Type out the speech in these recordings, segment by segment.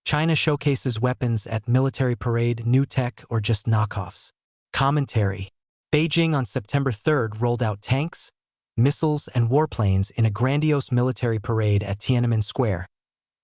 China showcases weapons at military parade, new tech, or just knockoffs. Commentary. Beijing on September 3rd rolled out tanks, missiles, and warplanes in a grandiose military parade at Tiananmen Square,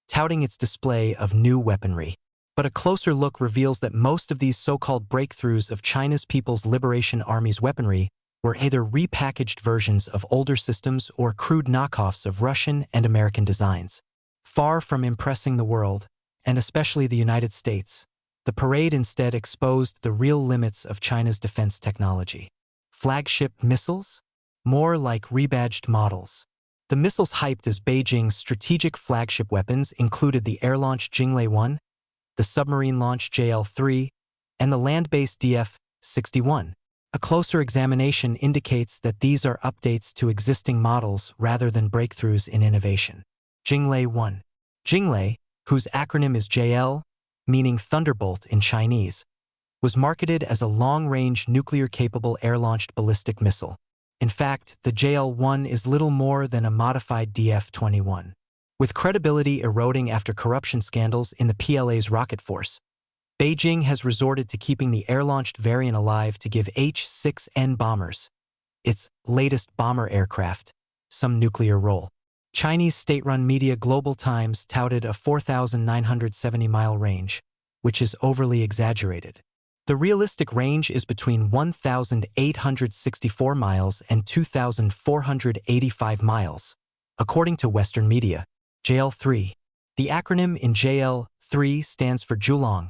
touting its display of new weaponry. But a closer look reveals that most of these so-called breakthroughs of China's People's Liberation Army's weaponry were either repackaged versions of older systems or crude knockoffs of Russian and American designs. Far from impressing the world, and especially the United States, the parade instead exposed the real limits of China's defense technology. Flagship missiles? More like rebadged models. The missiles hyped as Beijing's strategic flagship weapons included the air-launched Jinglei-1, the submarine-launched JL-3, and the land-based DF-61. A closer examination indicates that these are updates to existing models rather than breakthroughs in innovation. Jinglei-1. Jinglei, whose acronym is JL, meaning Thunderbolt in Chinese, was marketed as a long-range nuclear-capable air-launched ballistic missile. In fact, the JL-1 is little more than a modified DF-21. With credibility eroding after corruption scandals in the PLA's rocket force, Beijing has resorted to keeping the air-launched variant alive to give H-6N bombers, its latest bomber aircraft, some nuclear role. Chinese state-run media Global Times touted a 4,970-mile range, which is overly exaggerated. The realistic range is between 1,864 miles and 2,485 miles, according to Western media. JL-3. The acronym in JL-3 stands for Zhulong,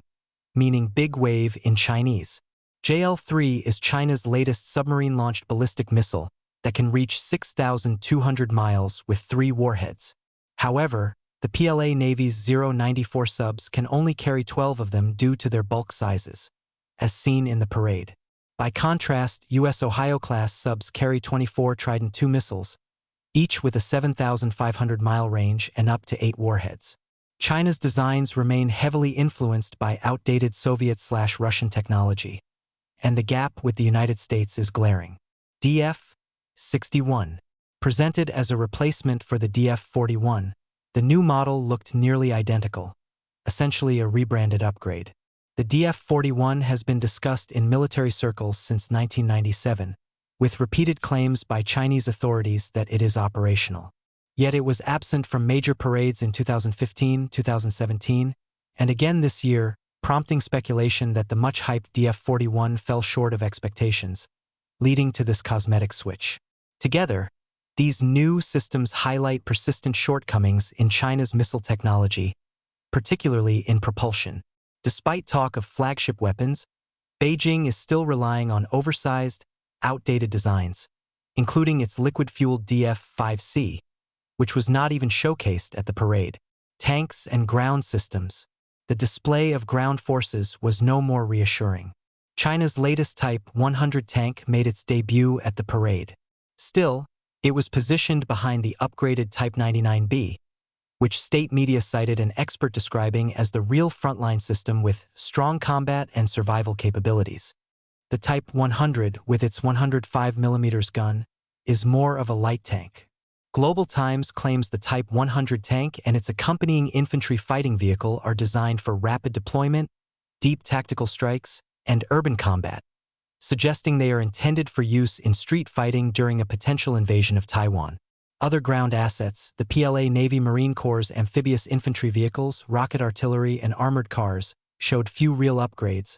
meaning big wave in Chinese. JL-3 is China's latest submarine-launched ballistic missile that can reach 6,200 miles with 3 warheads. However, the PLA Navy's 094 subs can only carry 12 of them due to their bulk sizes, as seen in the parade. By contrast, U.S. Ohio-class subs carry 24 Trident II missiles, each with a 7,500-mile range and up to 8 warheads. China's designs remain heavily influenced by outdated Soviet/Russian technology, and the gap with the United States is glaring. DF-61. Presented as a replacement for the DF-41, the new model looked nearly identical, essentially a rebranded upgrade. The DF-41 has been discussed in military circles since 1997, with repeated claims by Chinese authorities that it is operational. Yet it was absent from major parades in 2015, 2017, and again this year, prompting speculation that the much-hyped DF-41 fell short of expectations, leading to this cosmetic switch. Together, these new systems highlight persistent shortcomings in China's missile technology, particularly in propulsion. Despite talk of flagship weapons, Beijing is still relying on oversized, outdated designs, including its liquid-fueled DF-5C, which was not even showcased at the parade. Tanks and ground systems. The display of ground forces was no more reassuring. China's latest Type 100 tank made its debut at the parade. Still, it was positioned behind the upgraded Type 99B, which state media cited an expert describing as the real frontline system with strong combat and survival capabilities. The Type 100, with its 105mm gun, is more of a light tank. Global Times claims the Type 100 tank and its accompanying infantry fighting vehicle are designed for rapid deployment, deep tactical strikes, and urban combat, suggesting they are intended for use in street fighting during a potential invasion of Taiwan. Other ground assets, the PLA Navy Marine Corps' amphibious infantry vehicles, rocket artillery, and armored cars, showed few real upgrades,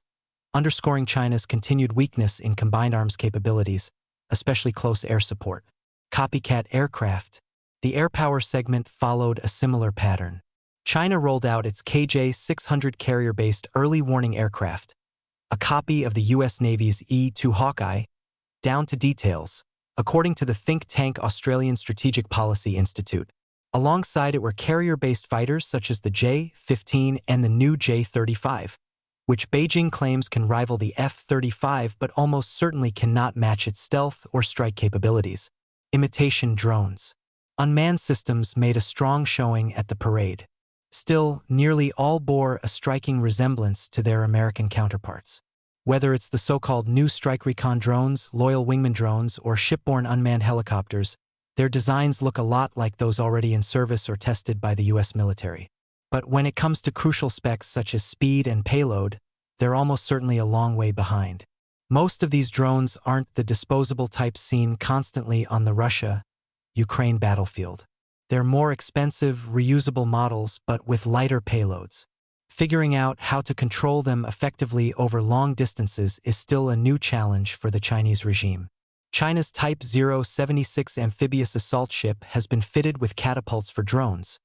underscoring China's continued weakness in combined arms capabilities, especially close air support. Copycat aircraft. The air power segment followed a similar pattern. China rolled out its KJ-600 carrier-based early warning aircraft, a copy of the U.S. Navy's E-2 Hawkeye, down to details, according to the think tank Australian Strategic Policy Institute. Alongside it were carrier-based fighters such as the J-15 and the new J-35, which Beijing claims can rival the F-35 but almost certainly cannot match its stealth or strike capabilities. Imitation drones. Unmanned systems made a strong showing at the parade. Still, nearly all bore a striking resemblance to their American counterparts. Whether it's the so-called new strike recon drones, loyal wingman drones, or shipborne unmanned helicopters, their designs look a lot like those already in service or tested by the U.S. military. But when it comes to crucial specs such as speed and payload, they're almost certainly a long way behind. Most of these drones aren't the disposable type seen constantly on the Russia-Ukraine battlefield. They're more expensive, reusable models but with lighter payloads. Figuring out how to control them effectively over long distances is still a new challenge for the Chinese regime. China's Type 076 amphibious assault ship has been fitted with catapults for drones,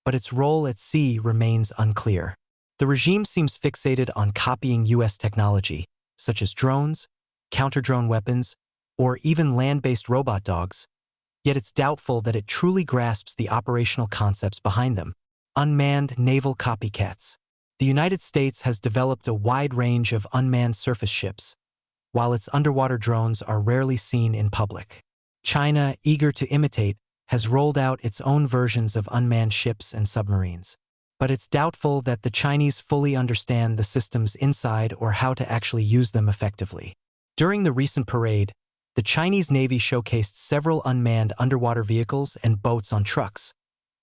but its role at sea remains unclear. The regime seems fixated on copying U.S. technology, such as drones, counter-drone weapons, or even land-based robot dogs, yet it's doubtful that it truly grasps the operational concepts behind them. Unmanned naval copycats. The United States has developed a wide range of unmanned surface ships, while its underwater drones are rarely seen in public. China, eager to imitate, has rolled out its own versions of unmanned ships and submarines. But it's doubtful that the Chinese fully understand the systems inside or how to actually use them effectively. During the recent parade, the Chinese Navy showcased several unmanned underwater vehicles and boats on trucks,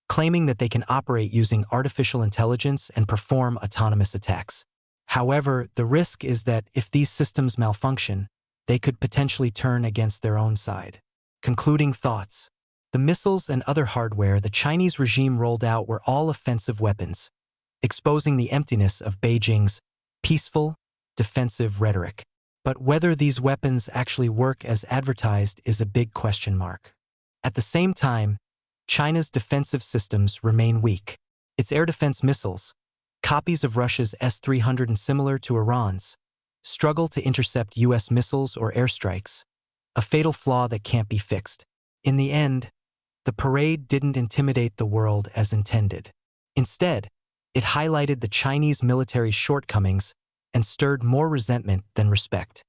claiming that they can operate using artificial intelligence and perform autonomous attacks. However, the risk is that if these systems malfunction, they could potentially turn against their own side. Concluding thoughts. The missiles and other hardware the Chinese regime rolled out were all offensive weapons, exposing the emptiness of Beijing's peaceful, defensive rhetoric. But whether these weapons actually work as advertised is a big question mark. At the same time, China's defensive systems remain weak. Its air defense missiles, copies of Russia's S-300 and similar to Iran's, struggle to intercept U.S. missiles or airstrikes, a fatal flaw that can't be fixed. In the end, the parade didn't intimidate the world as intended. Instead, it highlighted the Chinese military's shortcomings and stirred more resentment than respect.